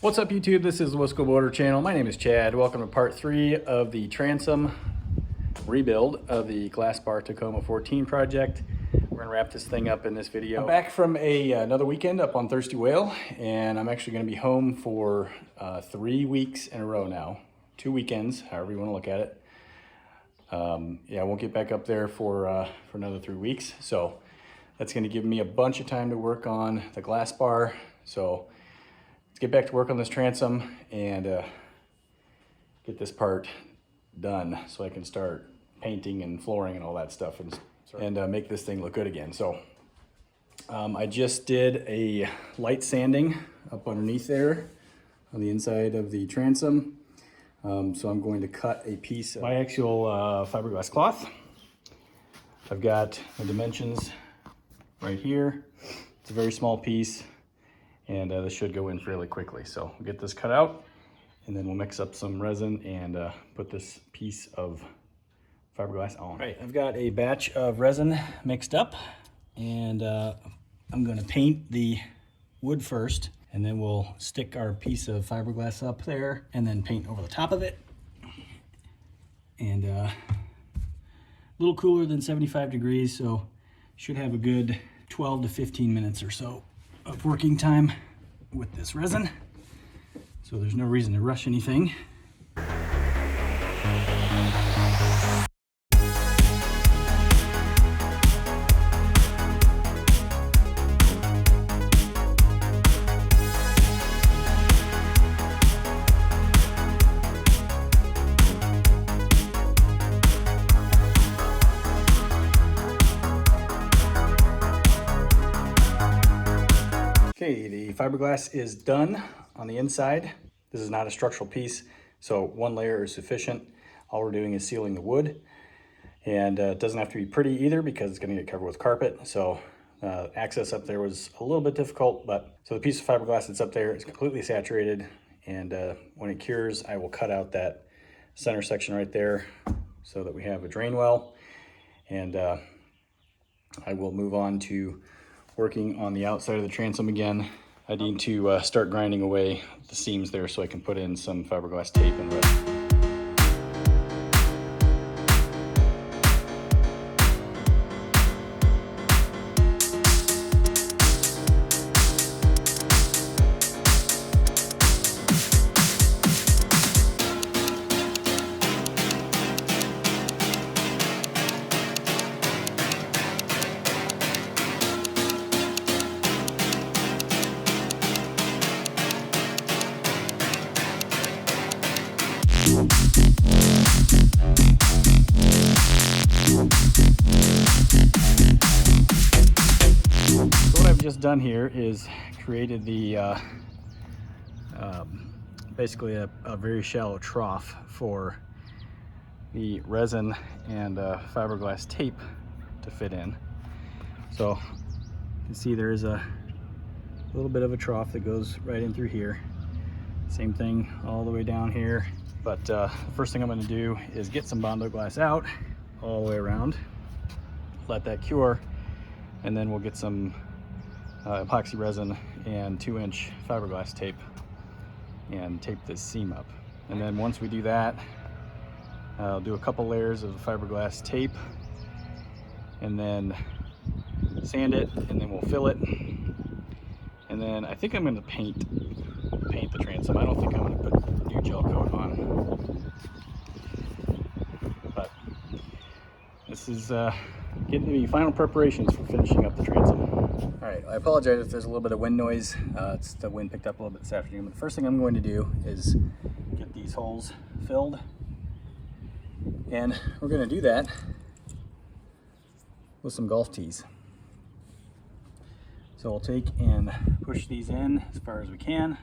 What's up YouTube? This is the Wisco Boater channel. My name is Chad. Welcome to part 3 of the Transom rebuild of the Glasspar Tacoma 14 project. We're gonna wrap this thing up in this video. I'm back from another weekend up on Thirsty Whale, and I'm actually gonna be home for 3 weeks in a row now. 2 weekends, however you wanna look at it. Yeah, I won't get back up there for another 3 weeks. So that's gonna give me a bunch of time to work on the Glasspar. So let's get back to work on this transom and get this part done so I can start painting and flooring and all that stuff and make this thing look good again. So I just did a light sanding up underneath there on the inside of the transom. So I'm going to cut a piece of biaxial fiberglass cloth. I've got the dimensions right here. It's a very small piece. And this should go in fairly quickly. So we'll get this cut out and then we'll mix up some resin and put this piece of fiberglass on. All right, I've got a batch of resin mixed up and I'm gonna paint the wood first and then we'll stick our piece of fiberglass up there and then paint over the top of it. And a little cooler than 75 degrees, so should have a good 12 to 15 minutes or so of working time with this resin, so there's no reason to rush anything. Okay, the fiberglass is done on the inside. This is not a structural piece, so one layer is sufficient. All we're doing is sealing the wood, and it doesn't have to be pretty either because it's going to get covered with carpet. So access up there was a little bit difficult, but so the piece of fiberglass that's up there is completely saturated, and when it cures, I will cut out that center section right there so that we have a drain well, and I will move on to working on the outside of the transom again. I need to start grinding away the seams there so I can put in some fiberglass tape and resin. So what I've just done here is created the basically a very shallow trough for the resin and fiberglass tape to fit in. So you can see there is a little bit of a trough that goes right in through here. Same thing all the way down here. But the first thing I'm going to do is get some Bondo glass out all the way around, let that cure, and then we'll get some epoxy resin and 2-inch fiberglass tape and tape this seam up. And then once we do that, I'll do a couple layers of fiberglass tape and then sand it, and then we'll fill it. And then I think I'm going to paint the transom. I don't think I'm going to put new gel coat on. But this is getting to the final preparations for finishing up the transom. All right, I apologize if there's a little bit of wind noise. It's the wind picked up a little bit this afternoon. But the first thing I'm going to do is get these holes filled. And we're going to do that with some golf tees. So we'll take and push these in as far as we can.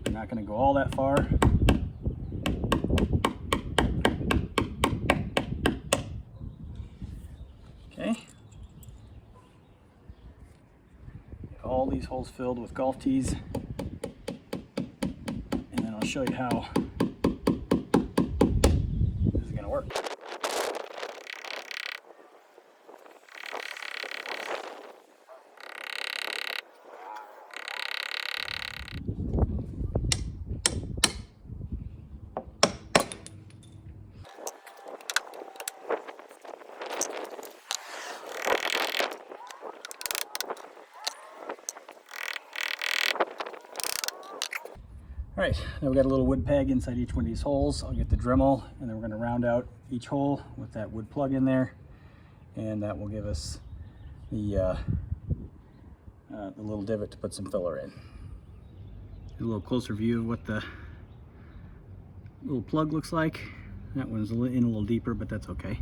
We're not going to go all that far. Okay. Get all these holes filled with golf tees. And then I'll show you how this is going to work. All right, now we got a little wood peg inside each one of these holes. I'll get the Dremel, and then we're gonna round out each hole with that wood plug in there, and that will give us the little divot to put some filler in. A little closer view of what the little plug looks like. That one's in a little deeper, but that's okay.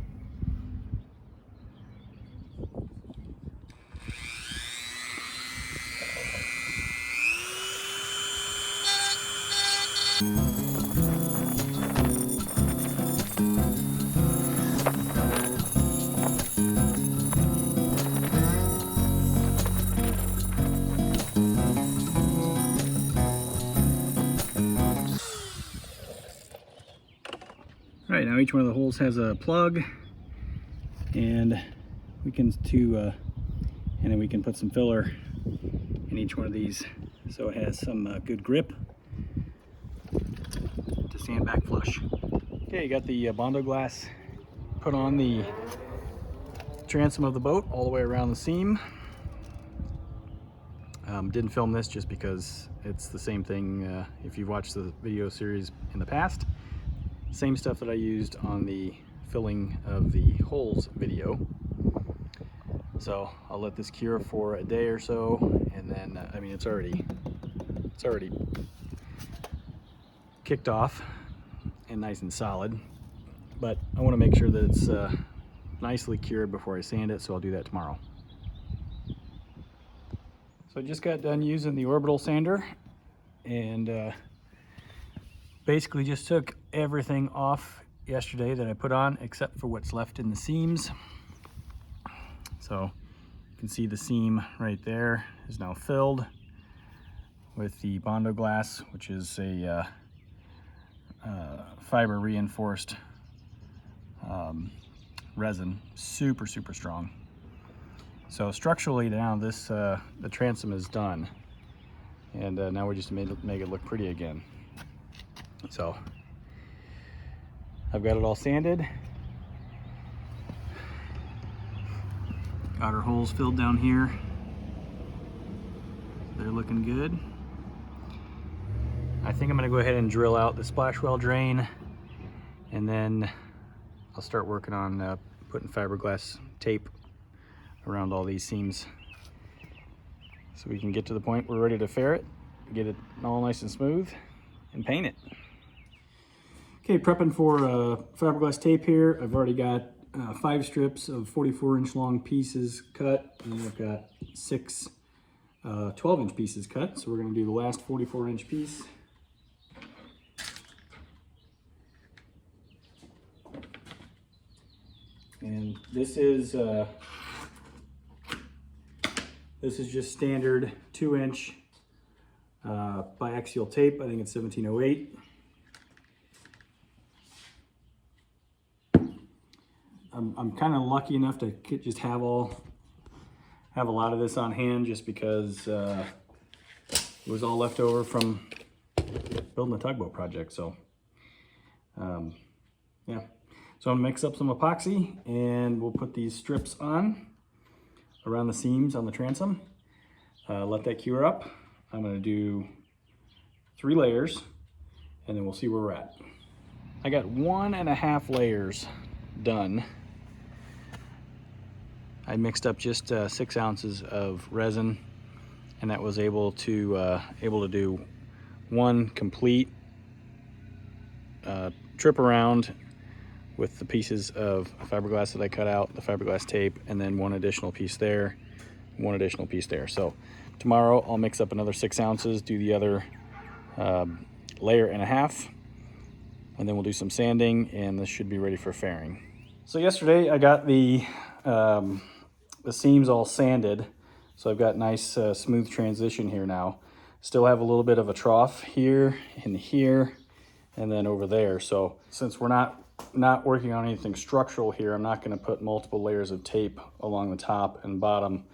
All right, now each one of the holes has a plug, and we can and then we can put some filler in each one of these so it has some good grip to stand back flush. Okay, you got the Bondo glass put on the transom of the boat all the way around the seam. Didn't film this just because it's the same thing if you've watched the video series in the past. Same stuff that I used on the filling of the holes video. So I'll let this cure for a day or so, and then I mean it's already kicked off and nice and solid, but I want to make sure that it's nicely cured before I sand it, so I'll do that tomorrow. So I just got done using the orbital sander, and basically just took everything off yesterday that I put on except for what's left in the seams. So you can see the seam right there is now filled with the Bondo glass, which is a fiber reinforced resin, super strong. So structurally now this the transom is done, and now we just make it look pretty again. So I've got it all sanded, got our holes filled down here, they're looking good. I think I'm going to go ahead and drill out the splash well drain, and then I'll start working on putting fiberglass tape around all these seams so we can get to the point we're ready to fair it, get it all nice and smooth, and paint it. Okay, prepping for fiberglass tape here. I've already got 5 strips of 44-inch long pieces cut, and I've got 6 12-inch pieces cut. So we're going to do the last 44-inch piece. And this is just standard 2-inch biaxial tape. I think it's 1708. I'm kind of lucky enough to just have a lot of this on hand, just because it was all left over from building the tugboat project. So yeah, so I'm gonna mix up some epoxy, and we'll put these strips on around the seams on the transom. Let that cure up. I'm gonna do 3 layers, and then we'll see where we're at. I got 1.5 layers done. I mixed up just 6 ounces of resin, and that was able to do 1 complete trip around with the pieces of fiberglass that I cut out, the fiberglass tape, and then 1 additional piece there, 1 additional piece there. So tomorrow I'll mix up another 6 ounces, do the other 1.5 layers, and then we'll do some sanding, and this should be ready for fairing. So yesterday I got the seams all sanded, so I've got nice smooth transition here now. Still have a little bit of a trough here and here, and then over there. So since we're not working on anything structural here, I'm not going to put multiple layers of tape along the top and bottom.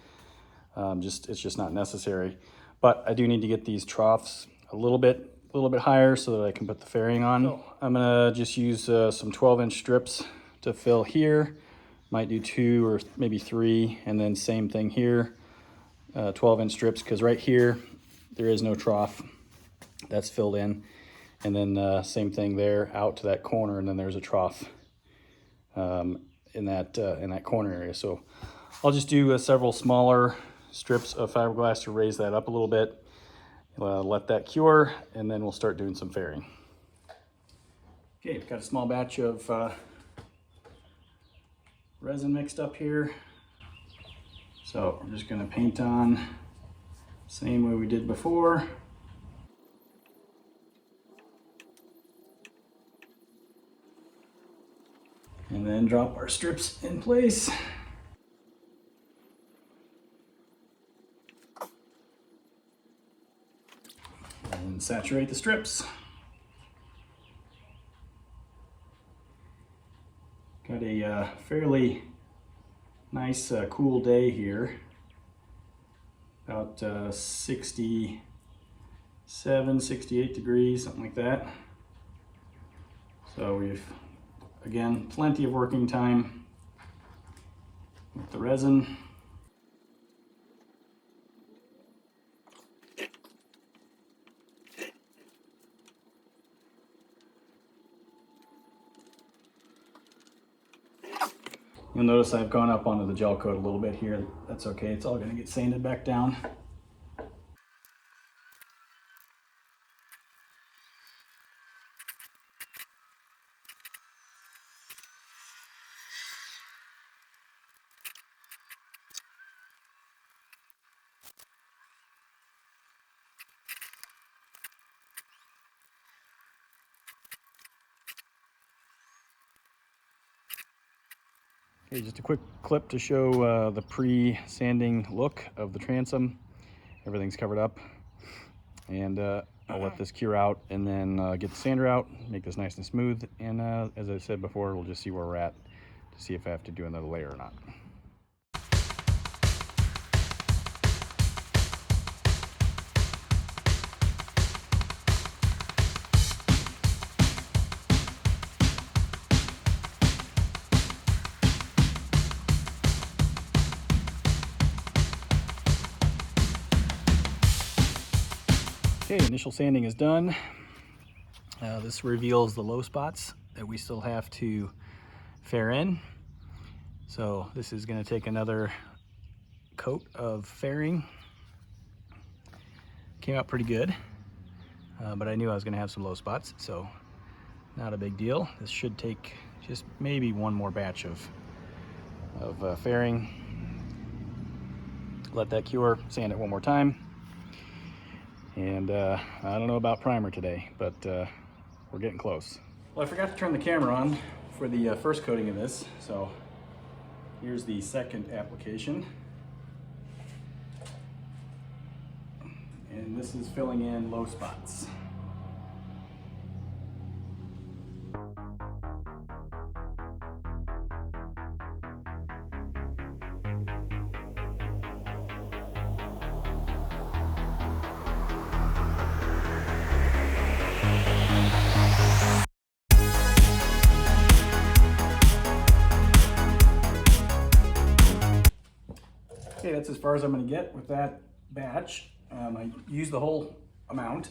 It's just not necessary. But I do need to get these troughs a little bit higher so that I can put the fairing on. So I'm gonna just use some 12-inch strips to fill here. Might do 2 or maybe 3, and then same thing here, 12-inch strips, because right here there is no trough That's filled in. And then same thing there out to that corner, and then there's a trough in that corner area. So I'll just do several smaller strips of fiberglass to raise that up a little bit. Let that cure, and then we'll start doing some fairing. Okay, I've got a small batch of resin mixed up here. So we're just gonna paint on same way we did before. And then drop our strips in place. And saturate the strips. Got a fairly nice cool day here. About 67, 68 degrees, something like that. So we've, again, plenty of working time with the resin. You'll notice I've gone up onto the gel coat a little bit here. That's okay, it's all gonna get sanded back down. Okay, just a quick clip to show the pre-sanding look of the transom. Everything's covered up, and I'll let this cure out and then get the sander out, make this nice and smooth, and as I said before, we'll just see where we're at to see if I have to do another layer or not. Okay, initial sanding is done. This reveals the low spots that we still have to fair in. So this is going to take another coat of fairing. Came out pretty good, but I knew I was going to have some low spots, so not a big deal. This should take just maybe one more batch of fairing. Let that cure, sand it one more time. And I don't know about primer today, but we're getting close. Well, I forgot to turn the camera on for the first coating of this, so here's the second application. And this is filling in low spots. Okay, that's as far as I'm going to get with that batch. I used the whole amount.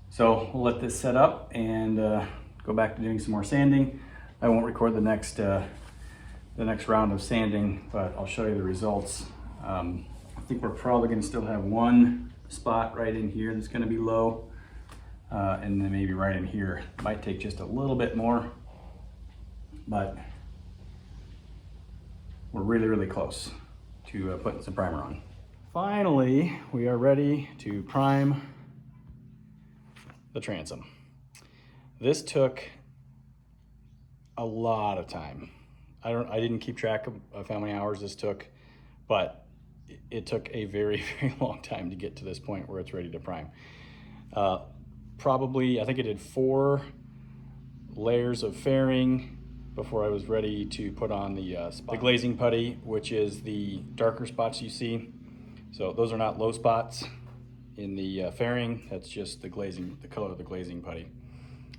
So we'll let this set up and go back to doing some more sanding. I won't record the next round of sanding, but I'll show you the results. I think we're probably going to still have one spot right in here that's going to be low, and then maybe right in here. Might take just a little bit more, but we're really, really close to putting some primer on. Finally, we are ready to prime the transom. This took a lot of time. I didn't keep track of how many hours this took, but it took a very, very long time to get to this point where it's ready to prime. Probably, I think I did 4 layers of fairing before I was ready to put on the glazing putty, which is the darker spots you see. So those are not low spots in the fairing. That's just the glazing, the color of the glazing putty.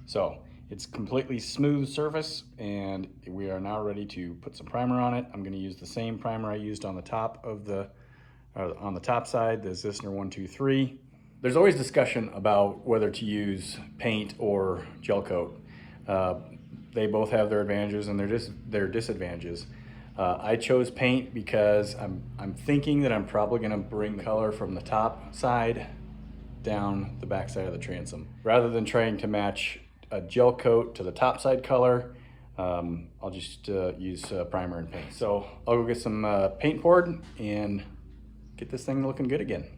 So it's completely smooth surface, and we are now ready to put some primer on it. I'm going to use the same primer I used on the top of the on the top side, the Zissner 123. There's always discussion about whether to use paint or gel coat. They both have their advantages and their disadvantages. I chose paint because I'm thinking that I'm probably going to bring color from the top side down the back side of the transom. Rather than trying to match a gel coat to the top side color, I'll just use primer and paint. So I'll go get some paint poured and get this thing looking good again.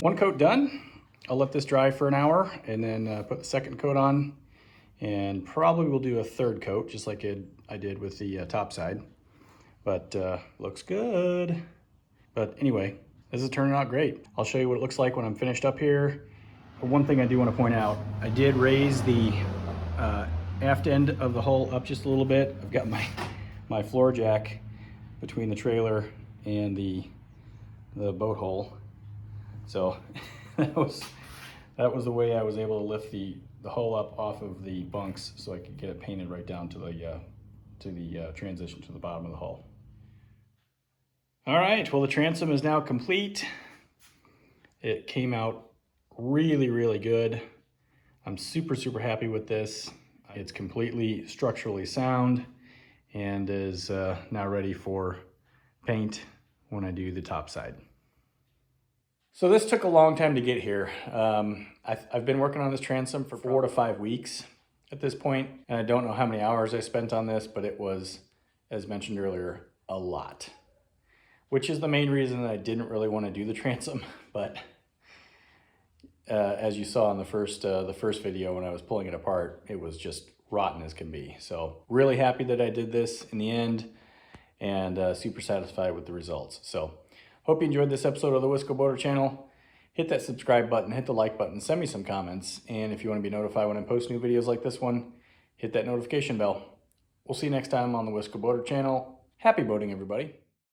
One coat done. I'll let this dry for an hour and then put the second coat on, and probably we'll do a third coat just like I did with the top side, but looks good. But anyway, this is turning out great. I'll show you what it looks like when I'm finished up here. One thing I do want to point out, I did raise the aft end of the hull up just a little bit. I've got my floor jack between the trailer and the boat hole. So that was the way I was able to lift the hull up off of the bunks so I could get it painted right down to the transition to the bottom of the hull. All right, well, the transom is now complete. It came out really, really good. I'm super, super happy with this. It's completely structurally sound and is now ready for paint when I do the top side. So this took a long time to get here. I've been working on this transom for 4 to 5 weeks at this point, and I don't know how many hours I spent on this, but it was, as mentioned earlier, a lot. Which is the main reason that I didn't really want to do the transom, but as you saw in the first video when I was pulling it apart, it was just rotten as can be. So really happy that I did this in the end, and super satisfied with the results. So hope you enjoyed this episode of the Wisco Boater channel. Hit that subscribe button, hit the like button, send me some comments, and if you want to be notified when I post new videos like this one, hit that notification bell. We'll see you next time on the Wisco Boater channel. Happy boating, everybody.